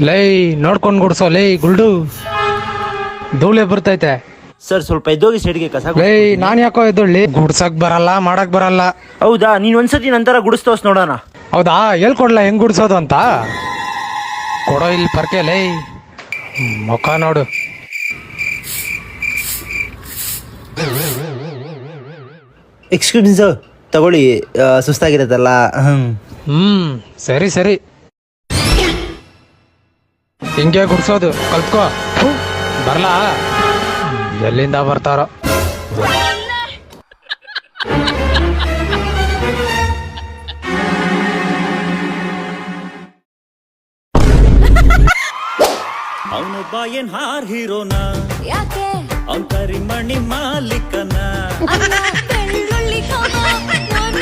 ಲೈ ನೋಡ್ಕೊಂಡ್ ಗುಡ್ಸೋ ಲೈ ಗುಲ್ಡು ಧೂಳೆ ಬರ್ತೈತೆ. ಸರ್ ಸ್ವಲ್ಪ ಎದ್ದೋಗಿ ಸೈಡ್ಗೆ ಕಸ ಲೈ ನಾನ್ ಯಾಕೋ ಎದ್ದೊಳ್ಳಿ, ಗುಡ್ಸಕ್ ಬರಲ್ಲ ಮಾಡಕ್ ಬರಲ್ಲ. ಹೌದಾ, ನೀನ್ ಒಂದ್ಸತಿ ನಂತರ ಗುಡಿಸ್ತೋಸ್ ನೋಡೋಣ. ಹೌದಾ, ಹೇಳ್ಕೊಡ್ಲ ಹೆಂಗ್ ಗುಡ್ಸೋದು ಅಂತ? ಕೊಡೋ ಇಲ್ಲಿ ಪರ್ಕೆ ಲೈ, ಮುಖ ನೋಡು. ಎಕ್ಸ್ಕ್ಯೂಸ್ ಮೀ ಸರ್, ತಗೊಳ್ಳಿ. ಸುಸ್ತಾಗಿರತ್ತಲ್ಲ. ಸರಿ ಸರಿ, ಹಿಂಗೆ ಗುಡ್ಸೋದು ಕಲ್ತ್ಕೋ. ಬರ್ಲಾ, ಎಲ್ಲಿಂದ ಬರ್ತಾರೋ. ಅವನೊಬ್ಬ ಏನ್ ಹಾರ್ ಹೀರೋನ, ಯಾಕೆ ಅವನ್ ಕರಿಮಣಿ ಮಾಲೀಕನ. ಅಣ್ಣ ಬೆಳ್ಳುಳ್ಳಿ ಕಾಮ, ನನ್ನ